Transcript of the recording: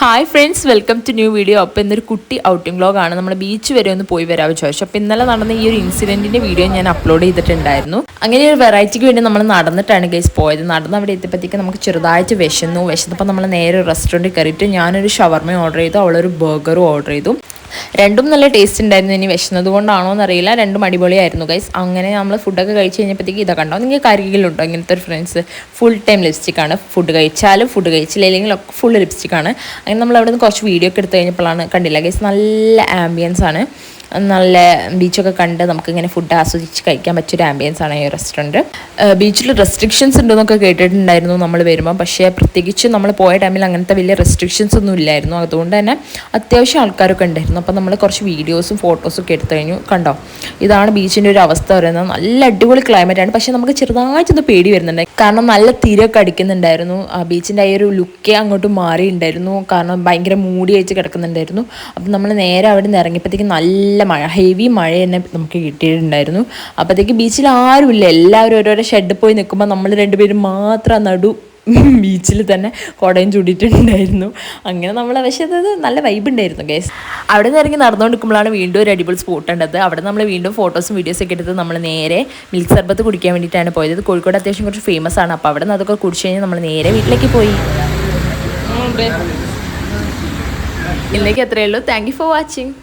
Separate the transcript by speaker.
Speaker 1: Hi friends, welcome to new video. അപ്പോൾ ഇന്നൊരു കുട്ടി ഔട്ടിംഗ് വ്ളോഗാണ്. നമ്മൾ ബീച്ച് വരെ ഒന്ന് പോയി വരാമെന്ന് ചോദിച്ചു. അപ്പോൾ ഇന്നലെ നടന്ന ഈ ഒരു ഇൻസിഡൻറ്റിൻ്റെ വീഡിയോ ഞാൻ അപ്ലോഡ് ചെയ്തിട്ടുണ്ടായിരുന്നു. അങ്ങനെ ഒരു വെറൈറ്റിക്ക് വേണ്ടി നമ്മൾ നടന്നിട്ടാണ് ഗൈസ് പോയത്. നടന്ന് അവിടെ എത്തിയപ്പോഴത്തേക്ക് നമുക്ക് ചെറുതായിട്ട് വിശന്നപ്പോൾ നമ്മൾ നേരെ റെസ്റ്റോറൻറ്റിൽ കയറിയിട്ട് ഞാനൊരു ഷവർമ ഓർഡർ ചെയ്തു, അവളൊരു ബർഗറും ഓർഡർ ചെയ്തു. രണ്ടും നല്ല ടേസ്റ്റ് ഉണ്ടായിരുന്നു. ഇനി വിശന്നത് കൊണ്ടാണോ എന്നറിയില്ല, രണ്ടും അടിപൊളിയായിരുന്നു ഗൈസ്. അങ്ങനെ നമ്മൾ ഫുഡൊക്കെ കഴിച്ച് കഴിഞ്ഞപ്പോഴത്തേക്ക് ഇതൊക്കെ കണ്ടോ, നിങ്ങൾക്ക് കരികിലുണ്ടോ ഇങ്ങനത്തെ ഒരു ഫ്രണ്ട്സ്? ഫുൾ ടൈം ലിപ്സ്റ്റിക്കാണ്, ഫുഡ് കഴിച്ചാലും ഫുഡ് കഴിച്ചില്ലെങ്കിൽ ഒക്കെ ഫുൾ ലിപ്സ്റ്റിക്കാണ്. അങ്ങനെ നമ്മൾ അവിടെ നിന്ന് കുറച്ച് വീഡിയോ ഒക്കെ എടുത്ത് കഴിഞ്ഞപ്പോഴാണ് കണ്ടില്ല ഗൈസ്, നല്ല ആംബിയൻസ് ആണ്. നല്ല ബീച്ചൊക്കെ കണ്ട് നമുക്കിങ്ങനെ ഫുഡ് ആസ്വദിച്ച് കഴിക്കാൻ പറ്റിയൊരു ആംബിയൻസ് ആണ് ഈ റെസ്റ്റോറൻറ്റ്. ബീച്ചിൽ റെസ്ട്രിക്ഷൻസ് ഉണ്ടെന്നൊക്കെ കേട്ടിട്ടുണ്ടായിരുന്നു നമ്മൾ വരുമ്പോൾ, പക്ഷേ പ്രത്യേകിച്ച് നമ്മൾ പോയ ടൈമിൽ അങ്ങനത്തെ വലിയ റെസ്ട്രിക്ഷൻസ് ഒന്നും ഇല്ലായിരുന്നു. അതുകൊണ്ട് തന്നെ അത്യാവശ്യം ആൾക്കാരൊക്കെ ഉണ്ടായിരുന്നു. അപ്പോൾ നമ്മൾ കുറച്ച് വീഡിയോസും ഫോട്ടോസും ഒക്കെ എടുത്തു കഴിഞ്ഞു. കണ്ടോ, ഇതാണ് ബീച്ചിൻ്റെ ഒരു അവസ്ഥ പറയുന്നത്. നല്ല അടിപൊളി ക്ലൈമറ്റാണ്, പക്ഷേ നമുക്ക് ചെറുതായിട്ടൊന്ന് പേടി വരുന്നുണ്ട്. കാരണം നല്ല തിരയൊക്കെ അടിക്കുന്നുണ്ടായിരുന്നു. ബീച്ചിൻ്റെ ആ ഒരു ലുക്കേ അങ്ങോട്ട് മാറിയിട്ടുണ്ടായിരുന്നു. കാരണം ഭയങ്കര മൂടി വെച്ച് കിടക്കുന്നുണ്ടായിരുന്നു. അപ്പം നമ്മൾ നേരെ അവിടെ നിന്ന് ഇറങ്ങിയപ്പോഴത്തേക്കും നല്ല മഴ, ഹെവി മഴ തന്നെ നമുക്ക് കിട്ടിയിട്ടുണ്ടായിരുന്നു. അപ്പോഴത്തേക്ക് ബീച്ചിൽ ആരുമില്ല, എല്ലാവരും ഓരോരോ ഷെഡിൽ പോയി നിൽക്കുമ്പോൾ നമ്മൾ രണ്ടുപേരും മാത്രം നടു ബീച്ചിൽ തന്നെ കുടയും ചൂടിയിട്ടുണ്ടായിരുന്നു. അങ്ങനെ പക്ഷേ അത് നല്ല വൈബ് ഉണ്ടായിരുന്നു ഗൈസ്. അവിടെ നിന്ന് ഇറങ്ങി നടന്നുകൊണ്ടിരിക്കുമ്പോഴാണ് വീണ്ടും ഒരു അടിപൊളി സ്പോട്ട് ഉണ്ടത്. അവിടെ നമ്മൾ വീണ്ടും ഫോട്ടോസും വീഡിയോസൊക്കെ എടുത്ത് നമ്മൾ നേരെ മിൽക്ക് സർബത്ത് കുടിക്കാൻ വേണ്ടിയിട്ടാണ് പോയത്. കോഴിക്കോട് അത്യാവശ്യം കുറച്ച് ഫേമസ് ആണ്. അപ്പോൾ അവിടെ നിന്ന് അതൊക്കെ കുടിച്ച് കഴിഞ്ഞാൽ നമ്മൾ നേരെ വീട്ടിലേക്ക് പോയി. ഇല്ലേക്ക് അത്രയേ ഉള്ളൂ. Thank you for watching.